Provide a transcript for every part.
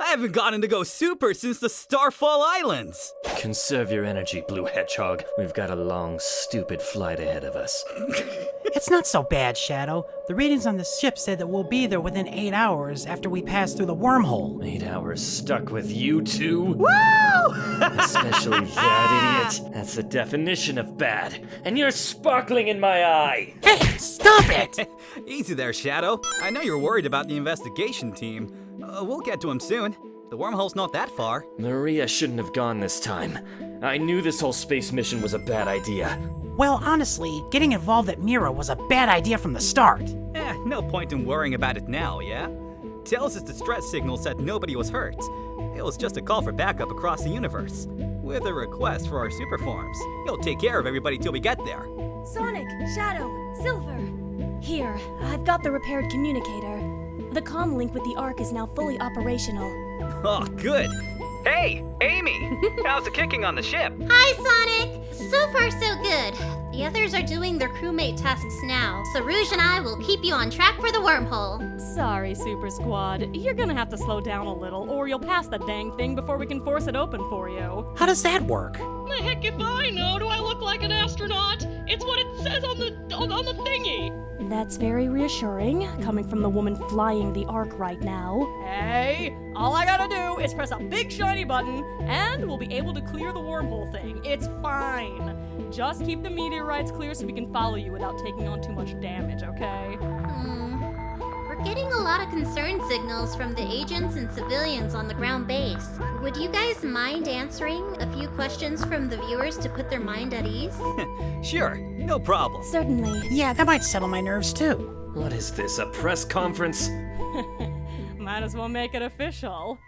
I haven't gotten to go super since the Starfall Islands. Conserve your energy, Blue Hedgehog. We've got a long, stupid flight ahead of us. It's not so bad, Shadow. The readings on the ship said that we'll be there within 8 hours after we pass through the wormhole. 8 hours stuck with you two? Woo! Especially that idiot. That's the definition of bad. And you're sparkling in my eye. Hey, stop it! Easy there, Shadow. I know you're worried about the investigation team. We'll get to him soon. The wormhole's not that far. Maria shouldn't have gone this time. I knew this whole space mission was a bad idea. Well, honestly, getting involved at Mira was a bad idea from the start. No point in worrying about it now, yeah? Tells' distress signal said nobody was hurt. It was just a call for backup across the universe, with a request for our super forms. You'll take care of everybody till we get there. Sonic, Shadow, Silver. Here, I've got the repaired communicator. The comm link with the Ark is now fully operational. Oh, good. Hey, Amy! How's the kicking on the ship? Hi, Sonic! So far, so good. The others are doing their crewmate tasks now, so Rouge and I will keep you on track for the wormhole. Sorry, Super Squad. You're gonna have to slow down a little, or you'll pass the dang thing before we can force it open for you. How does that work? The heck if I know? Do I look like an astronaut? It's what it says on the thingy. That's very reassuring, coming from the woman flying the Ark right now. Hey, all I gotta do is press a big shiny button, and we'll be able to clear the wormhole thing. It's fine. Just keep the meteorites clear so we can follow you without taking on too much damage, okay? We're getting a lot of concern signals from the agents and civilians on the ground base. Would you guys mind answering a few questions from the viewers to put their mind at ease? Sure, no problem. Certainly. Yeah, that might settle my nerves too. What is this, a press conference? Might as well make it official.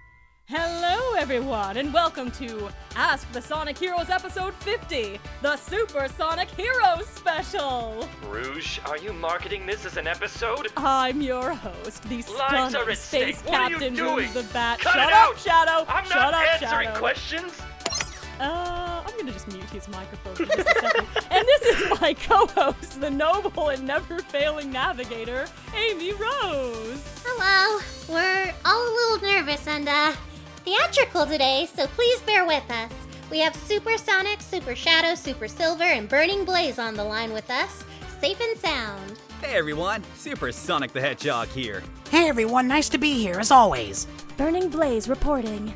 Hello, everyone, and welcome to Ask the Sonic Heroes Episode 50, the Super Sonic Heroes Special. Rouge, are you marketing this as an episode? I'm your host, the Lives stunning are at space stake. What are you captain doing? Rouge the Bat. Cut Shut it up, out! Shadow! I'm Shut not up, answering Shadow. questions! I'm gonna just mute his microphone for just a second. And this is my co-host, the noble and never-failing navigator, Amy Rose. Hello. We're all a little nervous and, theatrical today, so please bear with us. We have Super Sonic, Super Shadow, Super Silver, and Burning Blaze on the line with us, safe and sound. Hey everyone, Super Sonic the Hedgehog here. Hey everyone, nice to be here as always. Burning Blaze reporting.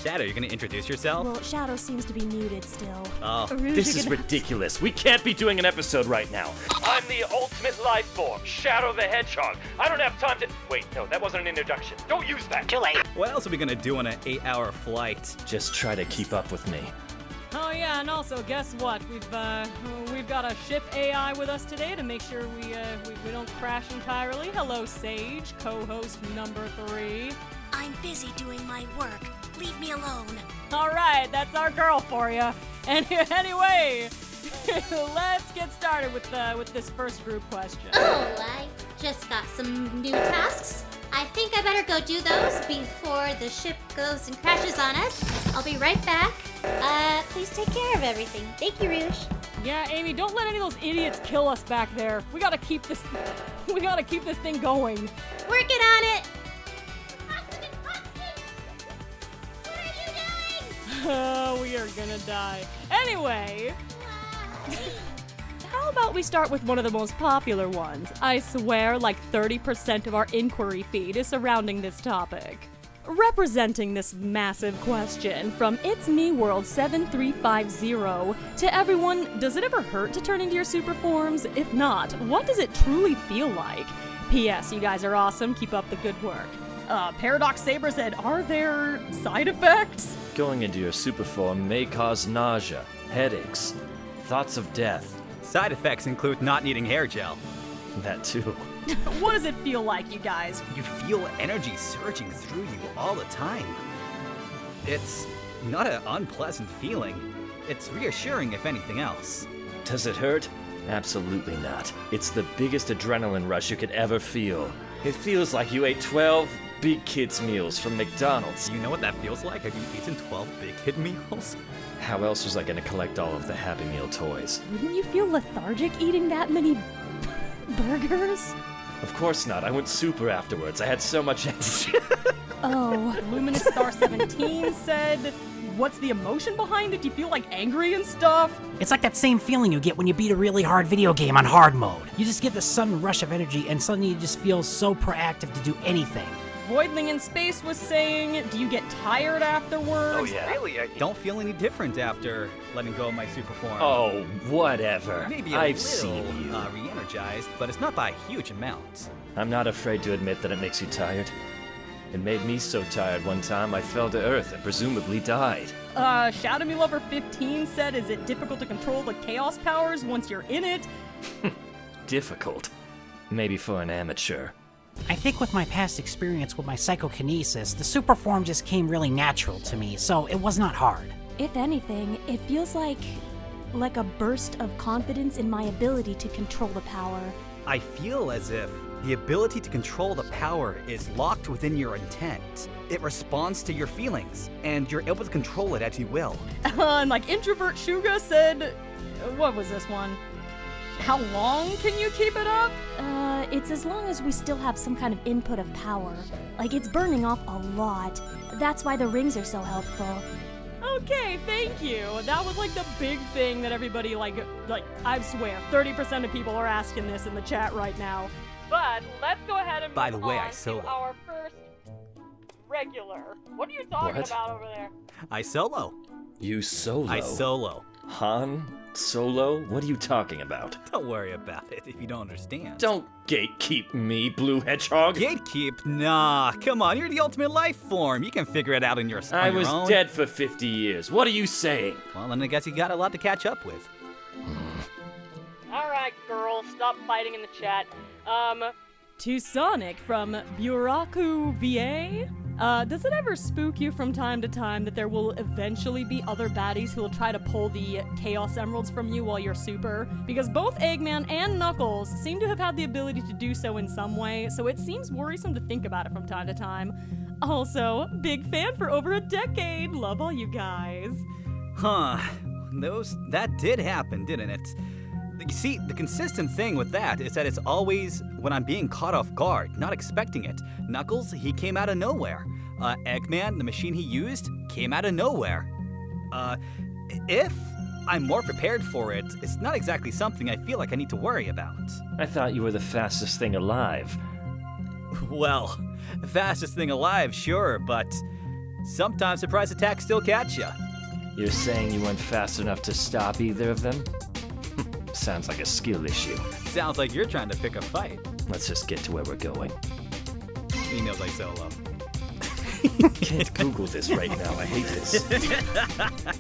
Shadow, you're gonna introduce yourself? Well, Shadow seems to be muted still. Oh, Rouge, This you're is gonna- ridiculous. We can't be doing an episode right now. I'm the ultimate life form, Shadow the Hedgehog. I don't have time to... Wait, no, that wasn't an introduction. Don't use that. Too late. what else are we gonna do on an 8-hour flight? Just try to keep up with me. Oh yeah, and also guess what? We've got a ship AI with us today to make sure we don't crash entirely. Hello, Sage, co-host number 3. I'm busy doing my work. Leave me alone. All right, that's our girl for you. And anyway, let's get started with this first group question. Oh, I just got some new tasks. I think I better go do those before the ship goes and crashes on us. I'll be right back. Please take care of everything. Thank you, Rouge. Yeah, Amy, don't let any of those idiots kill us back there. We gotta keep this thing going. Working on it. Oh, we are gonna die. Anyway, how about we start with one of the most popular ones? I swear like 30% of our inquiry feed is surrounding this topic. Representing this massive question from It's Me World 7350 to everyone, does it ever hurt to turn into your super forms? If not, what does it truly feel like? P.S. You guys are awesome. Keep up the good work. Paradox Saber said, are there side effects? Going into your super form may cause nausea, headaches, thoughts of death. Side effects include not needing hair gel. That too. What does it feel like, you guys? You feel energy surging through you all the time. It's not an unpleasant feeling. It's reassuring, if anything else. Does it hurt? Absolutely not. It's the biggest adrenaline rush you could ever feel. It feels like you ate 12 big kids meals from McDonald's. You know what that feels like? Have you eaten 12 big kid meals? How else was I gonna collect all of the Happy Meal toys? Wouldn't you feel lethargic eating that many burgers? Of course not. I went super afterwards. I had so much energy. Oh, Luminous Star 17 said, what's the emotion behind it? Do you feel like angry and stuff? It's like that same feeling you get when you beat a really hard video game on hard mode. You just get this sudden rush of energy and suddenly you just feel so proactive to do anything. Voidling in Space was saying, do you get tired afterwards? Oh, yeah. Really, I don't feel any different after letting go of my super form. Oh, whatever. Maybe a I've little seen you. re-energized, but it's not by a huge amount. I'm not afraid to admit that it makes you tired. It made me so tired one time I fell to Earth and presumably died. Shadow Me Lover 15 said, is it difficult to control the chaos powers once you're in it? Difficult. Maybe for an amateur. I think with my past experience with my psychokinesis, the super form just came really natural to me, so it was not hard. If anything, it feels like a burst of confidence in my ability to control the power. I feel as if the ability to control the power is locked within your intent. It responds to your feelings, and you're able to control it as you will. And like Introvert Shuga said, what was this one? How long can you keep it up? It's as long as we still have some kind of input of power. Like, it's burning off a lot. That's why the rings are so helpful. Okay, thank you. That was like the big thing that everybody like I swear, 30% of people are asking this in the chat right now. But let's go ahead and By the move way, on I solo. to our first regular. What are you talking What? about over there? I solo. You solo? I solo. Han? Solo? What are you talking about? Don't worry about it if you don't understand. Don't gatekeep me, Blue Hedgehog. Gatekeep? Nah, come on, you're the ultimate life form. You can figure it out on your I was own. dead for 50 years. What are you saying? Well, then I guess you got a lot to catch up with. Alright, girl, stop fighting in the chat. To Sonic from Buraku VA. Does it ever spook you from time to time that there will eventually be other baddies who will try to pull the Chaos Emeralds from you while you're super? Because both Eggman and Knuckles seem to have had the ability to do so in some way, so it seems worrisome to think about it from time to time. Also, big fan for over a decade. Love all you guys. Huh. That did happen, didn't it? You see, the consistent thing with that is that it's always when I'm being caught off guard, not expecting it. Knuckles, he came out of nowhere. Eggman, the machine he used, came out of nowhere. If I'm more prepared for it, it's not exactly something I feel like I need to worry about. I thought you were the fastest thing alive. Well, fastest thing alive, sure, but sometimes surprise attacks still catch ya. You're saying you weren't fast enough to stop either of them? Sounds like a skill issue. Sounds like you're trying to pick a fight. Let's just get to where we're going. He knows I solo. Can't Google this right now. I hate this.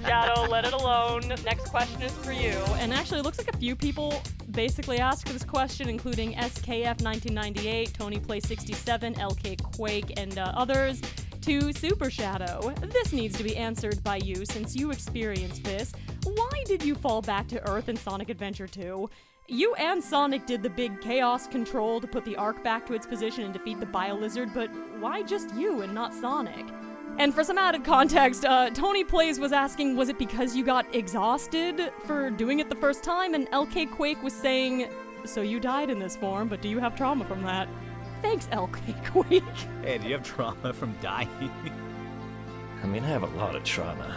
Shadow, let it alone. Next question is for you. And actually, it looks like a few people basically asked this question, including SKF1998, Tony Play 67, LK Quake, and others. To Super Shadow, this needs to be answered by you since you experienced this. Why did you fall back to Earth in Sonic Adventure 2? You and Sonic did the big chaos control to put the Ark back to its position and defeat the Bio-Lizard, but why just you and not Sonic? And for some added context, Tony Plays was asking, was it because you got exhausted for doing it the first time? And LK Quake was saying, so you died in this form, but do you have trauma from that? Thanks, LK Quake. Hey, do you have trauma from dying? I mean, I have a lot of trauma.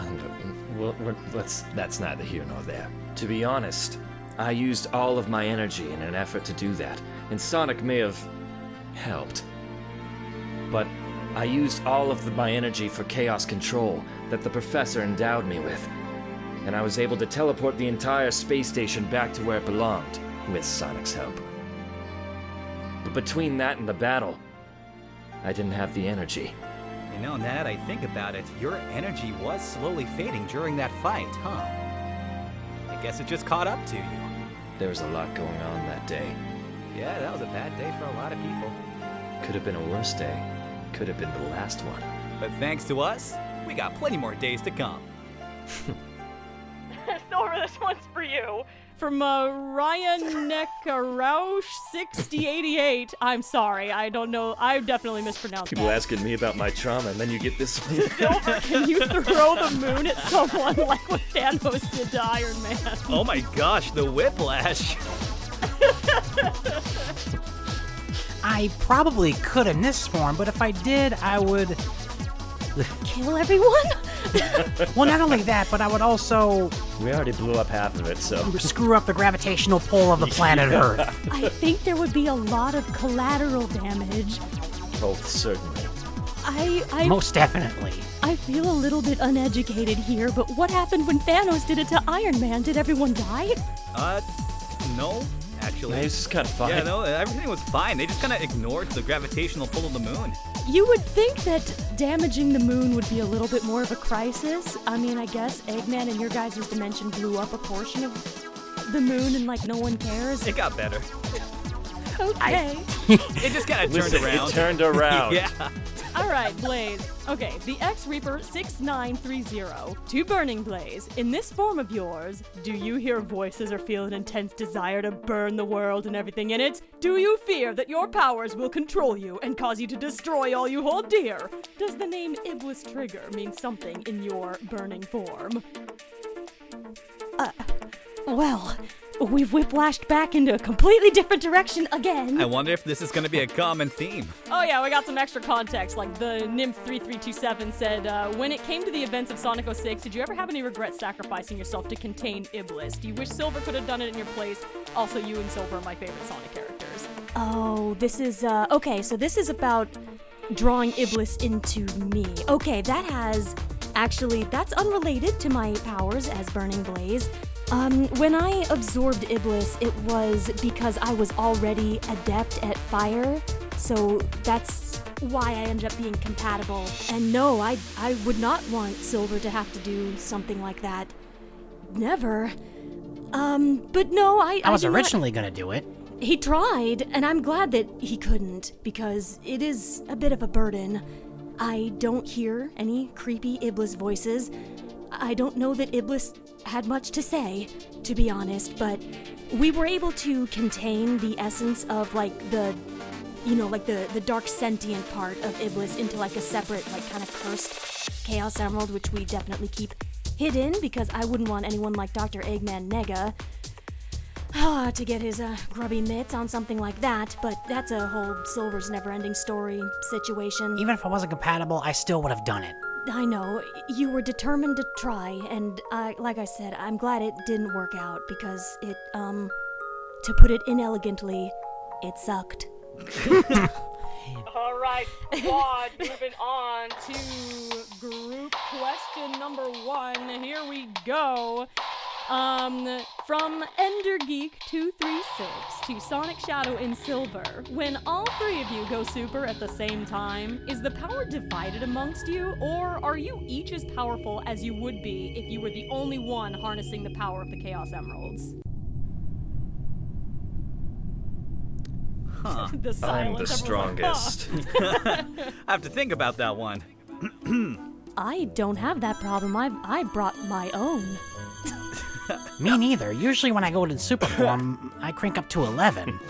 Well, that's neither here nor there. To be honest, I used all of my energy in an effort to do that, and Sonic may have helped. But I used all of my energy for chaos control that the professor endowed me with, and I was able to teleport the entire space station back to where it belonged, with Sonic's help. But between that and the battle, I didn't have the energy. You know, now that I think about it, your energy was slowly fading during that fight, huh? I guess it just caught up to you. There was a lot going on that day. Yeah, that was a bad day for a lot of people. Could have been a worse day. Could have been the last one. But thanks to us, we got plenty more days to come. Silver, this one's for you. From Ryan Neckaroush 6088. I'm sorry, I don't know. I definitely mispronounced People that. asking me about my trauma, and then you get this one. Silver, can you throw the moon at someone like what Thanos did to Iron Man? Oh my gosh, the whiplash. I probably could in this form, but if I did, I would... Kill everyone? Well, not only that, but I would also We already blew up half of it, so. screw up the gravitational pull of the planet Earth. I think there would be a lot of collateral damage. Both certainly. I Most definitely. I feel a little bit uneducated here, but what happened when Thanos did it to Iron Man? Did everyone die? No, actually. This is kind of fine. Yeah, no, everything was fine. They just kind of ignored the gravitational pull of the moon. You would think that damaging the moon would be a little bit more of a crisis. I mean, I guess Eggman in your guys' dimension blew up a portion of the moon and, like, no one cares. It got better. Okay. It just kind of turned Listen, around. it turned around. Yeah. All right, Blaze. Okay, the X-Reaper 6930 to Burning Blaze. In this form of yours, do you hear voices or feel an intense desire to burn the world and everything in it? Do you fear that your powers will control you and cause you to destroy all you hold dear? Does the name Iblis Trigger mean something in your burning form? Well, we've whiplashed back into a completely different direction again. I wonder if this is going to be a common theme. Oh yeah, we got some extra context. Like the Nymph3327 said, when it came to the events of Sonic 06, did you ever have any regret sacrificing yourself to contain Iblis? Do you wish Silver could have done it in your place? Also, you and Silver are my favorite Sonic characters. Oh, this is, okay, so this is about drawing Iblis into me. Okay, that's unrelated to my powers as Burning Blaze. When I absorbed Iblis, it was because I was already adept at fire, so that's why I ended up being compatible. And no, I would not want Silver to have to do something like that. Never. But no, I I was do not- originally gonna do it. He tried, and I'm glad that he couldn't, because it is a bit of a burden. I don't hear any creepy Iblis voices. I don't know that Iblis had much to say, to be honest, but we were able to contain the essence of, like, the dark sentient part of Iblis into, like, a separate, like, kind of cursed Chaos Emerald, which we definitely keep hidden, because I wouldn't want anyone like Dr. Eggman Nega to get his grubby mitts on something like that, but that's a whole Silver's never-ending story situation. Even if I wasn't compatible, I still would have done it. I know, you were determined to try, and like I said, I'm glad it didn't work out, because it, to put it inelegantly, it sucked. Alright, squad, moving on to group question number 1. Here we go. From EnderGeek236 to Sonic Shadow in Silver. When all three of you go super at the same time, is the power divided amongst you, or are you each as powerful as you would be if you were the only one harnessing the power of the Chaos Emeralds? Huh. The I'm silence. the Everyone's like, strongest. I have to think about that one. I don't have that problem. I brought my own. Me neither. Usually when I go into super form, I crank up to 11.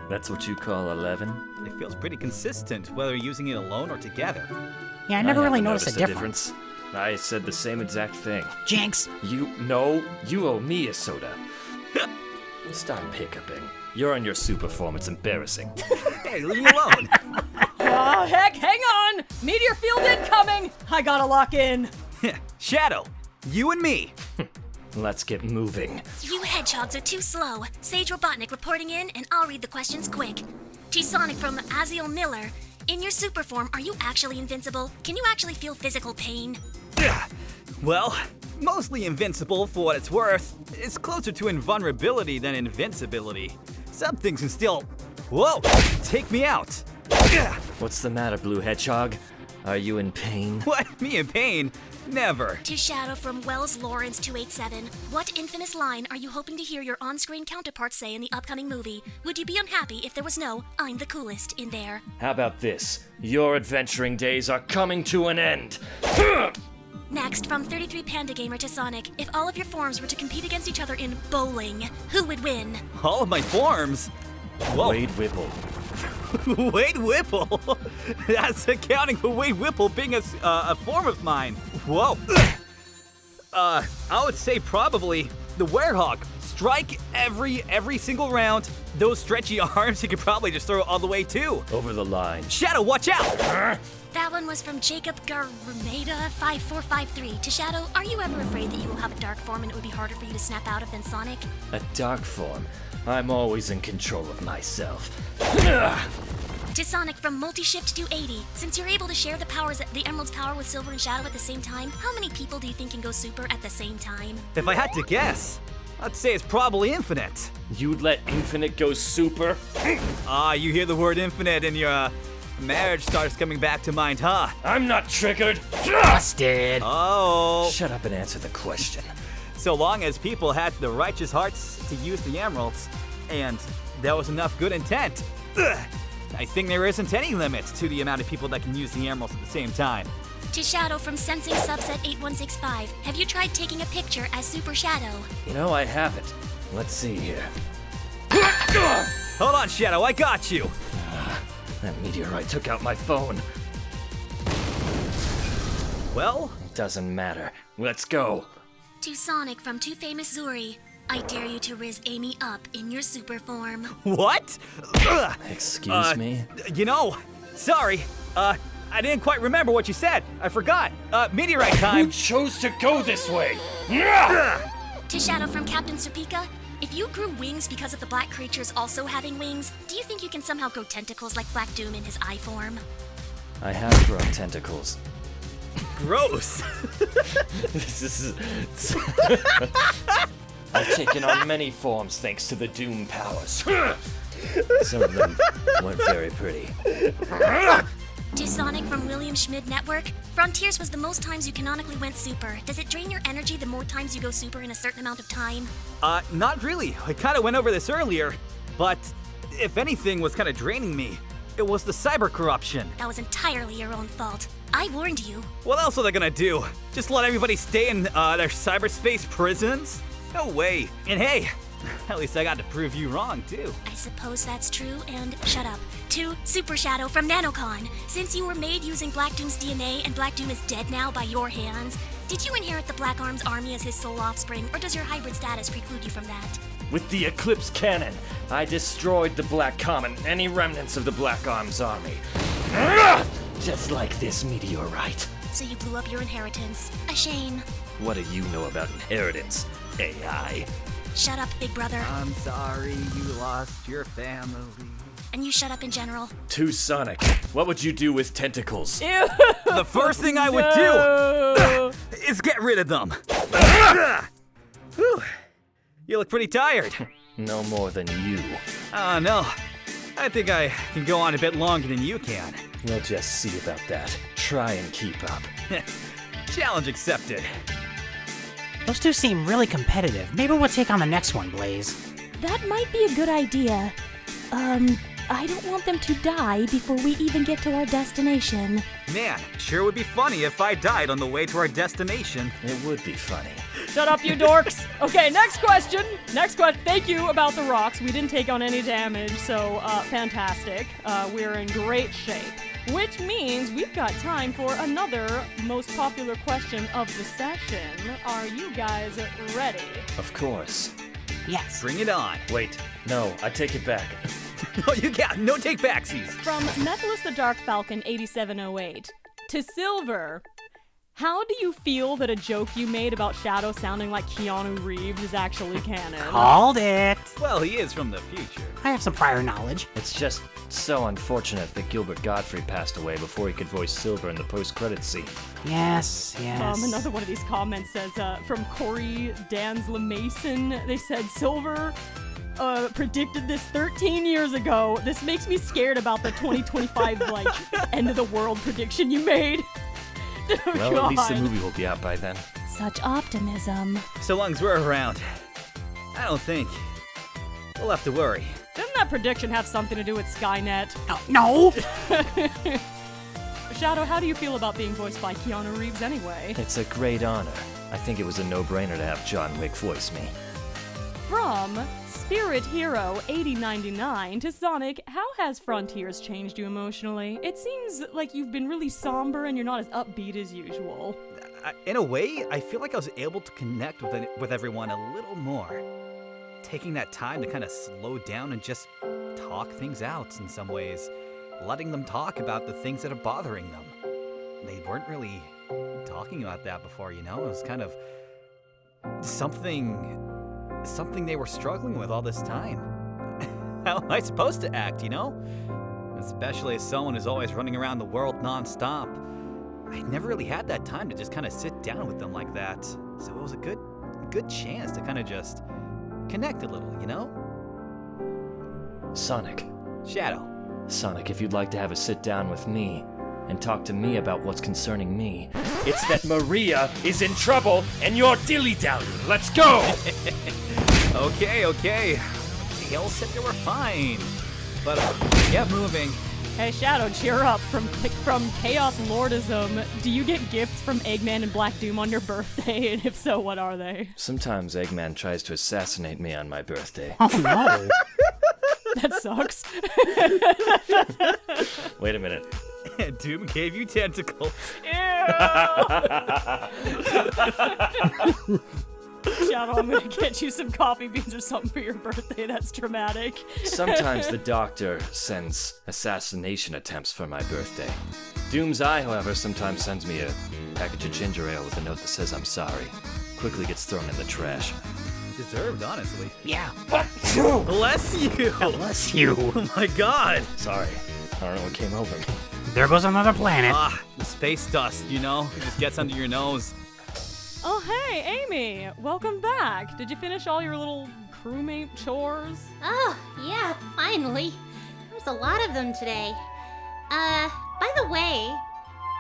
That's what you call 11? It feels pretty consistent, whether you're using it alone or together. Yeah, I never really haven't noticed a difference. I said the same exact thing. Jinx. You owe me a soda. Stop hiccuping. You're on your super form, it's embarrassing. Hey, leave me alone. Oh, heck, hang on! Meteor field incoming! I gotta lock in. Shadow, you and me. Let's get moving. You hedgehogs are too slow. Sage Robotnik reporting in, and I'll read the questions quick. T Sonic from Aziel Miller. In your super form, are you actually invincible? Can you actually feel physical pain? Well, mostly invincible for what it's worth. It's closer to invulnerability than invincibility. Some things can still, take me out. What's the matter, Blue Hedgehog? Are you in pain? What? Me in pain? Never. To Shadow from Wells Lawrence 287. What infamous line are you hoping to hear your on-screen counterparts say in the upcoming movie? Would you be unhappy if there was no "I'm the coolest" in there? How about this? Your adventuring days are coming to an end. Next, from 33 Panda Gamer to Sonic. If all of your forms were to compete against each other in bowling, who would win? All of my forms? Whoa. Wade Whipple. Wade Whipple? That's accounting for Wade Whipple being a form of mine. Whoa. I would say probably the Werehog. strike every single round. Those stretchy arms, you could probably just throw all the way too. Over the line. Shadow, watch out! That one was from Jacob Garumeda 5453. To Shadow, are you ever afraid that you will have a dark form and it would be harder for you to snap out of than Sonic? A dark form. I'm always in control of myself. To Sonic from Multi-Shift 280. Since you're able to share the Emerald's power with Silver and Shadow at the same time, how many people do you think can go super at the same time? If I had to guess, I'd say it's probably infinite. You'd let Infinite go super? You hear the word infinite and your marriage starts coming back to mind, huh? I'm not triggered. Busted. Oh. Shut up and answer the question. So long as people had the righteous hearts to use the emeralds, and there was enough good intent, I think there isn't any limit to the amount of people that can use the emeralds at the same time. To Shadow from Sensing Subset 8165. Have you tried taking a picture as Super Shadow? You know, I haven't. Let's see here. Hold on, Shadow, I got you. That meteorite took out my phone. Well, It doesn't matter. Let's go. To Sonic from Too Famous Zuri. I dare you to riz Amy up in your super form. what? Excuse me? You know, sorry. I didn't quite remember what you said. I forgot. Meteorite Who time. chose to go this way? To Shadow from Captain Supika. If you grew wings because of the black creatures also having wings, do you think you can somehow grow tentacles like Black Doom in his eye form? I have grown tentacles. Gross. This is... I've taken on many forms thanks to the Doom powers. Some of them weren't very pretty. To Sonic from William Schmid Network. Frontiers was the most times you canonically went super. Does it drain your energy the more times you go super in a certain amount of time? Not really. I kind of went over this earlier, but if anything was kind of draining me, it was the cyber corruption. That was entirely your own fault. I warned you. What else are they gonna do? Just let everybody stay in their cyberspace prisons? No way. And hey, at least I got to prove you wrong, too. I suppose that's true, and shut up. To Super Shadow from NanoCon. Since you were made using Black Doom's DNA and Black Doom is dead now by your hands, did you inherit the Black Arm's army as his sole offspring, or does your hybrid status preclude you from that? With the Eclipse Cannon, I destroyed the Black Comet and any remnants of the Black Arm's army. Just like this meteorite. So you blew up your inheritance. A shame. What do you know about inheritance, AI? Shut up, big brother. I'm sorry you lost your family. And you shut up in general. To Sonic, what would you do with tentacles? Ew. The first thing I would do is get rid of them. Whew. You look pretty tired. No more than you. No. I think I can go on a bit longer than you can. We'll just see about that. Try and keep up. Challenge accepted. Those two seem really competitive. Maybe we'll take on the next one, Blaze. That might be a good idea. I don't want them to die before we even get to our destination. Man, sure would be funny if I died on the way to our destination. It would be funny. Shut up, you dorks. Okay, next question. Thank you about the rocks. We didn't take on any damage, so fantastic. We're in great shape. Which means we've got time for another most popular question of the session. Are you guys ready? Of course. Yes. Bring it on. Wait, no, I take it back. No, you can't. No take backsies. From Methodist the Dark Falcon 8708 to Silver. How do you feel that a joke you made about Shadow sounding like Keanu Reeves is actually canon? Called it. Well, he is from the future. I have some prior knowledge. It's just so unfortunate that Gilbert Godfrey passed away before he could voice Silver in the post-credits scene. Yes. Another one of these comments says, from Corey Dansla Mason, they said, Silver predicted this 13 years ago. This makes me scared about the 2025, end of the world prediction you made. Oh, Well, God. at least the movie will be out by then. Such optimism. So long as we're around, I don't think we'll have to worry. Didn't that prediction have something to do with Skynet? No. Shadow, how do you feel about being voiced by Keanu Reeves anyway? It's a great honor. I think it was a no-brainer to have John Wick voice me. From Spirit Hero 8099 to Sonic, how has Frontiers changed you emotionally? It seems like you've been really somber and you're not as upbeat as usual. In a way, I feel like I was able to connect with everyone a little more. taking that time to kind of slow down and just talk things out in some ways. Letting them talk about the things that are bothering them. They weren't really talking about that before, you know? It was kind of something they were struggling with all this time. How am I supposed to act, you know? Especially as someone who's always running around the world nonstop. I never really had that time to just kind of sit down with them like that. So it was a good chance to kind of just connect a little, you know? Sonic. Shadow. Sonic, if you'd like to have a sit down with me and talk to me about what's concerning me, it's that Maria is in trouble and you're dilly-dallying. Let's go! Okay. They all said they were fine. But get moving. Hey, Shadow, cheer up. From Chaos Lordism, do you get gifts from Eggman and Black Doom on your birthday? And if so, what are they? Sometimes Eggman tries to assassinate me on my birthday. Oh no. That sucks. Wait a minute. Doom gave you tentacles. Shadow, I'm gonna get you some coffee beans or something for your birthday. That's dramatic. Sometimes the doctor sends assassination attempts for my birthday. Doom's Eye, however, sometimes sends me a package of ginger ale with a note that says I'm sorry. Quickly gets thrown in the trash. Deserved, honestly. Yeah. Bless you! Bless you. Oh my god! Sorry. I don't know what came over me. There goes another planet. The space dust, you know? It just gets under your nose. Oh, hey, Amy. Welcome back. Did you finish all your little crewmate chores? Oh, yeah, finally. There's a lot of them today. By the way,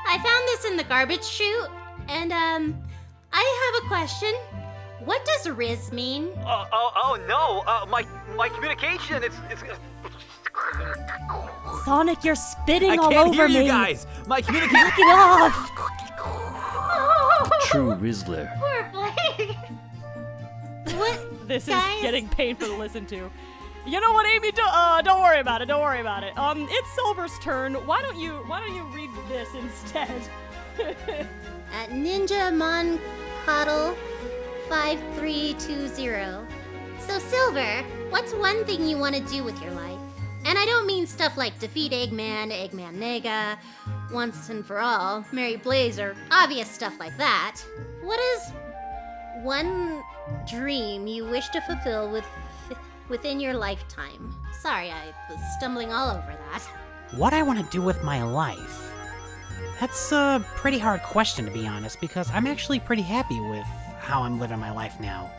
I found this in the garbage chute, and, I have a question. What does Riz mean? No, my communication, it's Sonic, you're spitting I all can't over hear me. you guys! My communication... Knock it off! True Rizzler. Poor Blake. What? This Guys? is getting painful to listen to. You know what, Amy? Don't worry about it. It's Silver's turn. Why don't you read this instead? Ninja Moncoddle 5320. So, Silver, what's one thing you want to do with your life? And I don't mean stuff like defeat Eggman, Eggman Nega, once and for all, marry Blaze, or obvious stuff like that. What is one dream you wish to fulfill within your lifetime? Sorry, I was stumbling all over that. What I want to do with my life? That's a pretty hard question, to be honest, because I'm actually pretty happy with how I'm living my life now.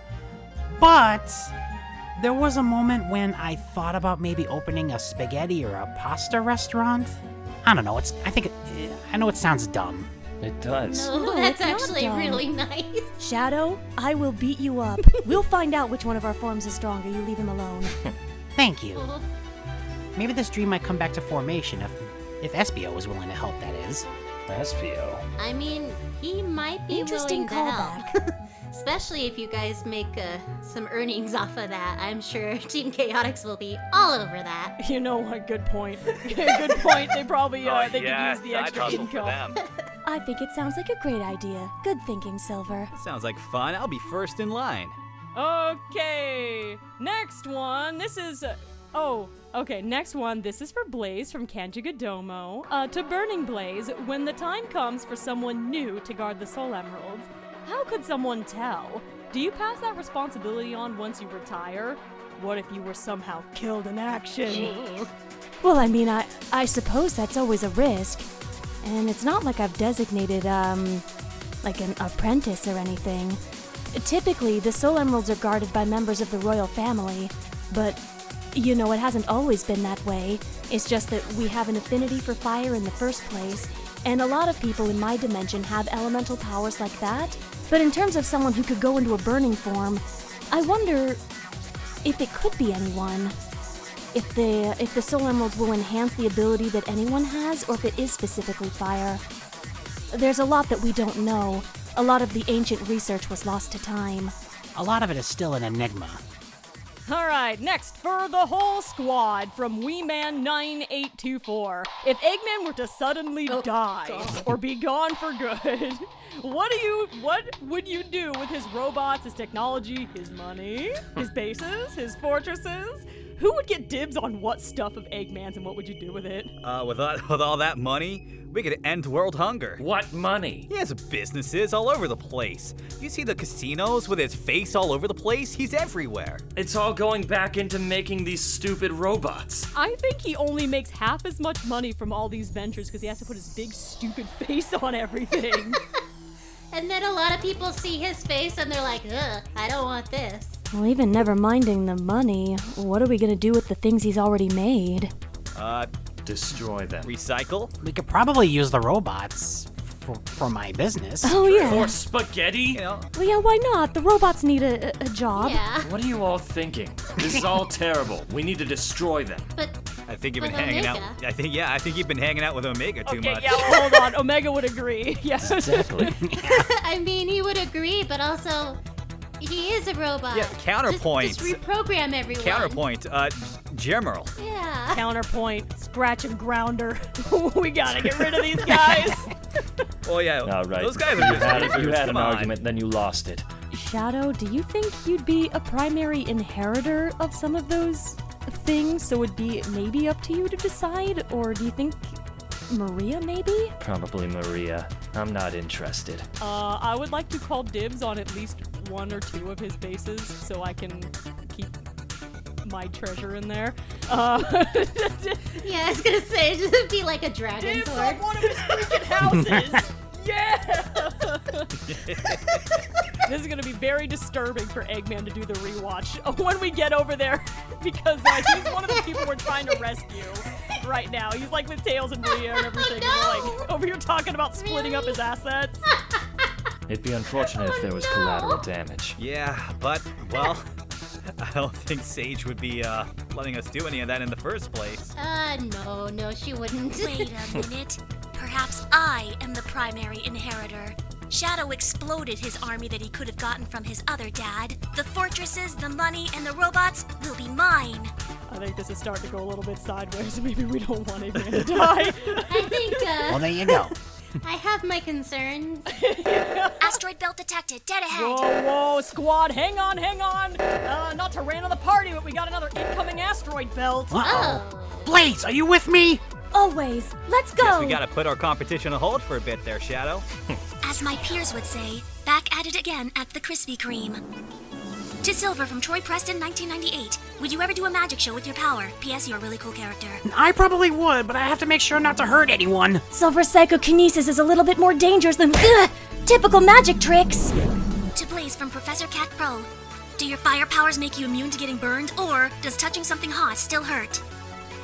But there was a moment when I thought about maybe opening a spaghetti or a pasta restaurant. I don't know, I know it sounds dumb. It does. No, it's that's not actually dumb. really nice. Shadow, I will beat you up. We'll find out which one of our forms is stronger. You leave him alone. Thank you. Maybe this dream might come back to formation if Espio is willing to help, that is. Espio. I mean, he might be Interesting willing to callback. help. Especially if you guys make some earnings off of that. I'm sure Team Chaotix will be all over that. You know what? Good point. Good point. They probably they could use the extra income. I think it sounds like a great idea. Good thinking, Silver. Sounds like fun. I'll be first in line. Okay, next one. This is. Next one. This is for Blaze from Kanjigadomo. To Burning Blaze, when the time comes for someone new to guard the Soul Emeralds, how could someone tell? Do you pass that responsibility on once you retire? What if you were somehow killed in action? Well, I mean, I suppose that's always a risk. And it's not like I've designated, like an apprentice or anything. Typically, the Soul Emeralds are guarded by members of the royal family, but, you know, it hasn't always been that way. It's just that we have an affinity for fire in the first place, and a lot of people in my dimension have elemental powers like that. But in terms of someone who could go into a burning form, I wonder if it could be anyone. If the Soul Emeralds will enhance the ability that anyone has, or if it is specifically fire. There's a lot that we don't know. A lot of the ancient research was lost to time. A lot of it is still an enigma. Alright, next for the whole squad from Weeman9824. If Eggman were to suddenly die or be gone for good, What would you do with his robots, his technology, his money, his bases, his fortresses? Who would get dibs on what stuff of Eggman's and what would you do with it? With all that money, we could end world hunger. What money? He has businesses all over the place. You see the casinos with his face all over the place? He's everywhere. It's all going back into making these stupid robots. I think he only makes half as much money from all these ventures because he has to put his big stupid face on everything. And then a lot of people see his face and they're like, ugh, I don't want this. Well, even never minding the money, what are we gonna do with the things he's already made? Destroy them. Recycle? We could probably use the robots for my business. Oh, yeah. For spaghetti? You know, Well, yeah, why not? The robots need a job. Yeah, What are you all thinking? This is all terrible. We need to destroy them. but I think you've been With hanging Omega. out. I think you've been hanging out with Omega too Okay, much. yeah, well, hold on. Omega would agree. Yes. Exactly. I mean, he would agree, but also, he is a robot. Yeah, counterpoint. Just reprogram everyone. Counterpoint, General. Yeah. Counterpoint, scratch and grounder. We gotta get rid of these guys. Well, yeah, All right. those guys you are just had, losers. you had Come an on. argument, then you lost it. Shadow, do you think you'd be a primary inheritor of some of those things, so it'd be maybe up to you to decide? Or do you think Maria, maybe? Probably Maria. I'm not interested. I would like to call dibs on at least one or two of his bases so I can keep my treasure in there. Yeah, I was gonna say, just be like a dragon Dibs sword. on one of his freaking houses! Yeah! This is gonna be very disturbing for Eggman to do the rewatch when we get over there because he's one of the people we're trying to rescue right now. He's like with Tails and Maria and everything. Oh, And we're like over here talking about splitting up his assets. It'd be unfortunate if there was no. collateral damage. Yeah, but, well, I don't think Sage would be letting us do any of that in the first place. No, she wouldn't. Wait a minute. Perhaps I am the primary inheritor. Shadow exploded his army that he could have gotten from his other dad. The fortresses, the money, and the robots will be mine. I think this is starting to go a little bit sideways. Maybe we don't want Eggman to die. I think, Well, there you go. I have my concerns. Asteroid belt detected. Dead ahead. Whoa, squad, hang on. Not to rain on the party, but we got another incoming asteroid belt. Uh-oh. Oh. Blaze, are you with me? Always. Let's go. Guess we gotta put our competition on hold for a bit there, Shadow. As my peers would say, back at it again at the Krispy Kreme. To Silver from Troy Preston, 1998. Would you ever do a magic show with your power? P.S. You're a really cool character. I probably would, but I have to make sure not to hurt anyone. Silver psychokinesis is a little bit more dangerous than typical magic tricks. To Blaze from Professor Cat Pro. Do your fire powers make you immune to getting burned, or does touching something hot still hurt?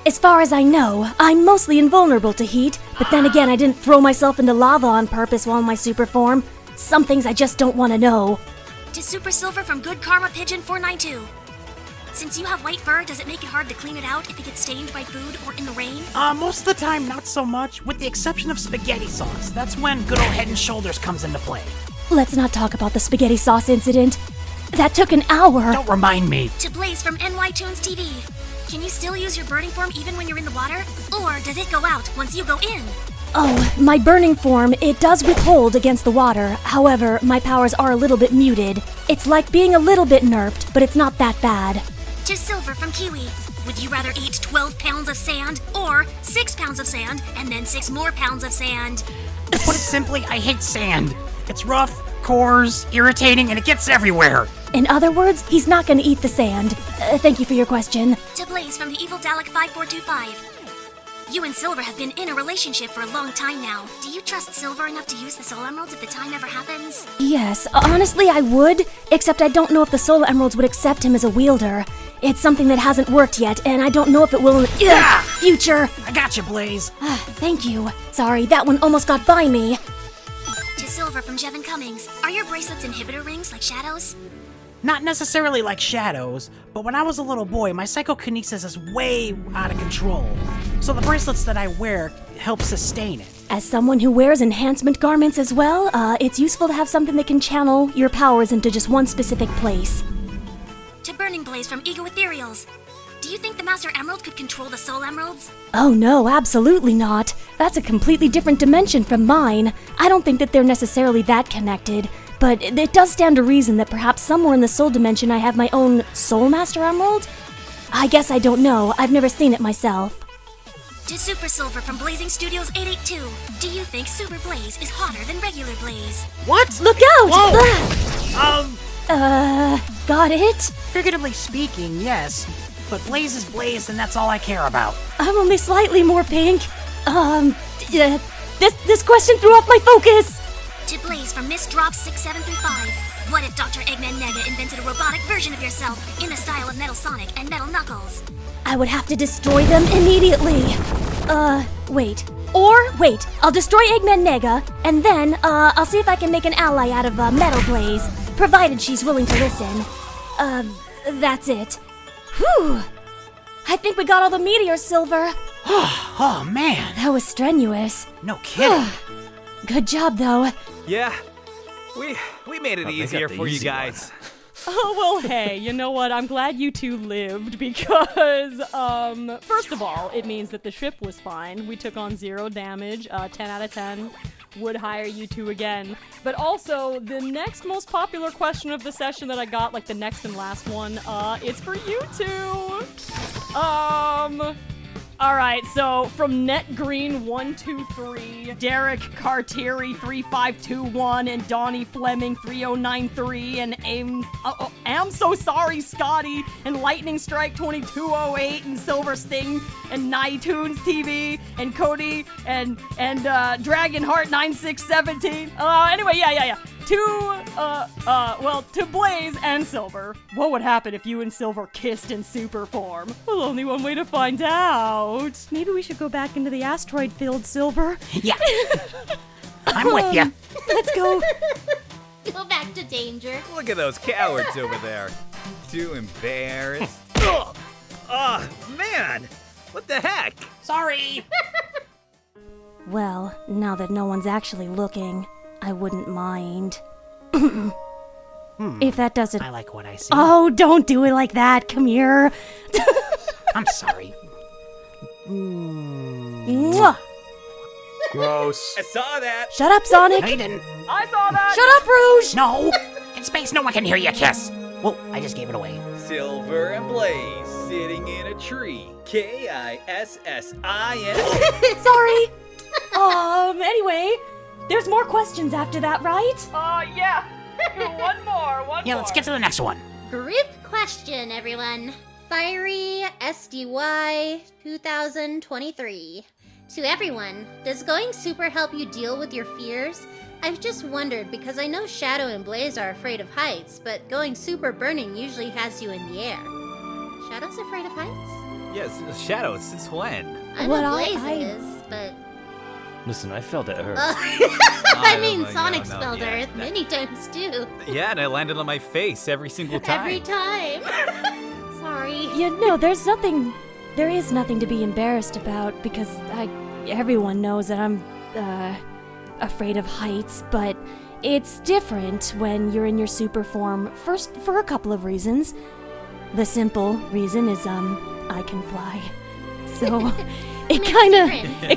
As far as I know, I'm mostly invulnerable to heat, but then again, I didn't throw myself into lava on purpose while in my super form. Some things I just don't want to know. To Super Silver from Good Karma Pigeon 492. Since you have white fur, does it make it hard to clean it out if it gets stained by food or in the rain? Most of the time, not so much, with the exception of spaghetti sauce. That's when good old Head and Shoulders comes into play. Let's not talk about the spaghetti sauce incident. That took an hour. Don't remind me. To Blaze from NY Tunes TV. Can you still use your burning form even when you're in the water? Or does it go out once you go in? Oh, my burning form, it does withhold against the water. However, my powers are a little bit muted. It's like being a little bit nerfed, but it's not that bad. To Silver from Kiwi. Would you rather eat 12 pounds of sand or 6 pounds of sand and then 6 more pounds of sand? To put it simply, I hate sand. It's rough, coarse, irritating, and it gets everywhere. In other words, he's not gonna eat the sand. Thank you for your question. To Blaze from the Evil Dalek 5425. You and Silver have been in a relationship for a long time now. Do you trust Silver enough to use the Soul Emeralds if the time ever happens? Yes, honestly I would, except I don't know if the Soul Emeralds would accept him as a wielder. It's something that hasn't worked yet, and I don't know if it will in the future. I got you, Blaze. Thank you. Sorry, that one almost got by me. To Silver from Jevin Cummings. Are your bracelets inhibitor rings like Shadow's? Not necessarily like Shadows, but when I was a little boy, my psychokinesis is way out of control. So the bracelets that I wear help sustain it. As someone who wears enhancement garments as well, it's useful to have something that can channel your powers into just one specific place. To Burning Blaze from Ego Ethereals. Do you think the Master Emerald could control the Soul Emeralds? Oh no, absolutely not. That's a completely different dimension from mine. I don't think that they're necessarily that connected, but it does stand to reason that perhaps somewhere in the Soul Dimension I have my own Soul Master Emerald? I guess I don't know. I've never seen it myself. To Super Silver from Blazing Studios 882. Do you think Super Blaze is hotter than regular Blaze? What? Look out! Whoa! Got it? Figuratively speaking, yes. But Blaze is Blaze, and that's all I care about. I'm only slightly more pink. This question threw off my focus. To Blaze from Miss Drops 6735. What if Dr. Eggman Nega invented a robotic version of yourself in the style of Metal Sonic and Metal Knuckles? I would have to destroy them immediately. Wait, I'll destroy Eggman Nega, and then, I'll see if I can make an ally out of, Metal Blaze, provided she's willing to listen. That's it. Whew. I think we got all the meteors, Silver. Oh, man. That was strenuous. No kidding. Good job, though. Yeah, we made it Oh, they got easier the for you easy one. guys. Oh, well, hey, you know what? I'm glad you two lived because, first of all, it means that the ship was fine. We took on 0 damage, 10 out of 10. Would hire you two again. But also, the next most popular question of the session that I got, like the next and last one, it's for you two. Alright, so from NetGreen123, Derek Cartieri 3521, and Donnie Fleming 3093, and Ames, I'm so sorry, Scotty, and Lightning Strike 2208, and Silver Sting, and Nitunes TV, and Cody, and Dragonheart 9617. Anyway, yeah. To Blaze and Silver. What would happen if you and Silver kissed in super form? Well, only one way to find out. Maybe we should go back into the asteroid field, Silver. Yeah. I'm with you. Let's go. Go back to danger. Look at those cowards over there. Too embarrassed. Oh, man! What the heck? Sorry. Well, now that no one's actually looking, I wouldn't mind. If that doesn't... I like what I see. Oh, don't do it like that. Come here. I'm sorry. Mwah. Gross. I saw that. Shut up, Sonic. I didn't. I saw that! Shut up, Rouge. No. In space, no one can hear you kiss. Whoa, I just gave it away. Silver and Blaze sitting in a tree. Kissin. Sorry. Anyway, there's more questions after that, right? Yeah. One more. Yeah, let's get to the next one. Group question, everyone. Fiery SDY 2023. To everyone, does going super help you deal with your fears? I've just wondered because I know Shadow and Blaze are afraid of heights, but going super burning usually has you in the air. Shadow's afraid of heights? Yes, Shadow, since when? I What know I- Blaze I- is, but... Listen, I felt it hurt. I mean, no, Sonic's no, spelled yeah. Earth many times too. Yeah, and I landed on my face every single time. Every time. Sorry. You know, there is nothing to be embarrassed about because everyone knows that I'm, afraid of heights, but it's different when you're in your super form. First, for a couple of reasons. The simple reason is, I can fly. So, it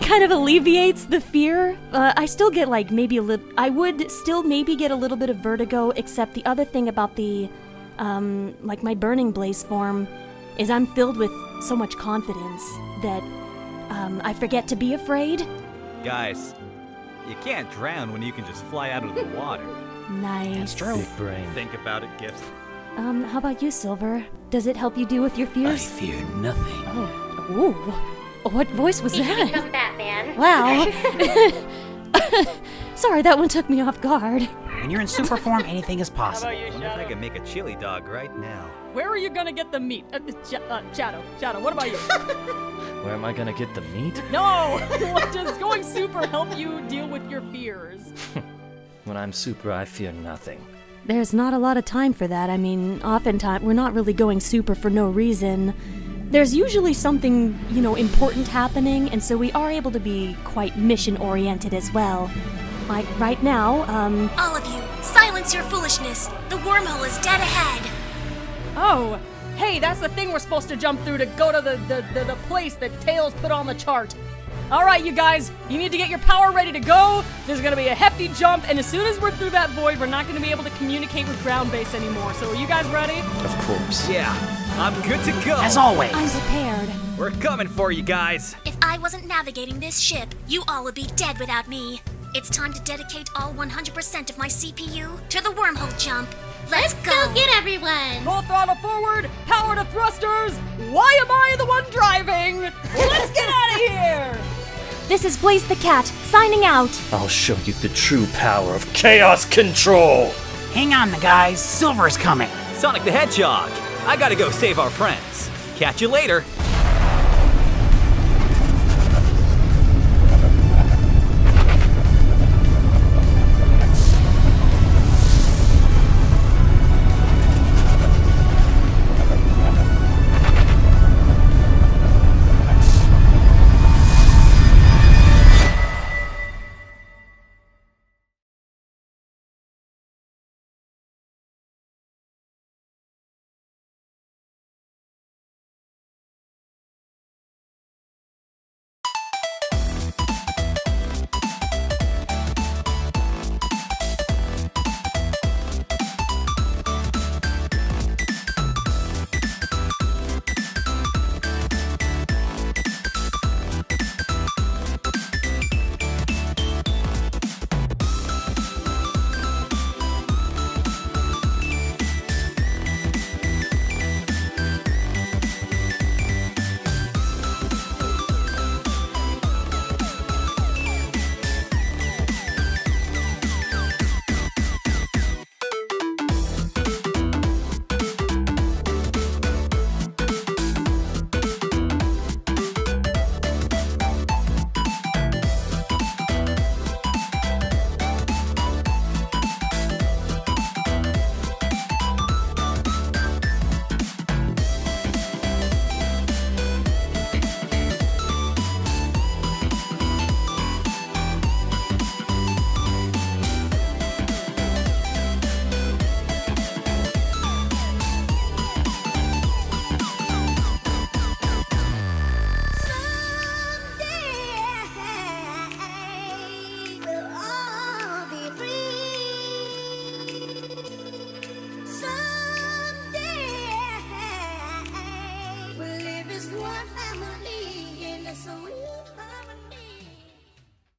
kind of alleviates the fear. I still get like I would still maybe get a little bit of vertigo, except the other thing about the, like my Burning Blaze form is I'm filled with so much confidence that, I forget to be afraid. Guys, you can't drown when you can just fly out of the water. Nice. That's true. Big brain. Think about it, Gift. How about you, Silver? Does it help you deal with your I fears? fear nothing. Ooh. What voice was that? Become Batman. Wow. Sorry, that one took me off guard. When you're in super form, anything is possible. I wonder if I can make a chili dog right now. Where are you gonna get the meat? Shadow, what about you? Where am I gonna get the meat? No! Does going super help you deal with your fears? When I'm super, I fear nothing. There's not a lot of time for that. I mean, oftentimes we're not really going super for no reason. There's usually something, important happening, and so we are able to be quite mission-oriented as well. Like right now, All of you, silence your foolishness. The wormhole is dead ahead. Oh, Hey, that's the thing we're supposed to jump through to go to the place that Tails put on the chart. All right, you guys, you need to get your power ready to go. There's gonna be a hefty jump, and as soon as we're through that void, we're not gonna be able to communicate with ground base anymore. So are you guys ready? Of course. Yeah, I'm good to go. As always. I'm prepared. We're coming for you guys. If I wasn't navigating this ship, you all would be dead without me. It's time to dedicate all 100% of my CPU to the wormhole jump. Let's Go get everyone. Full throttle forward, power to thrusters. Why am I the one driving? Let's get out of here. This is Blaze the Cat, signing out. I'll show you the true power of chaos control. Hang on, guys. Silver's coming. Sonic the Hedgehog, I gotta go save our friends. Catch you later.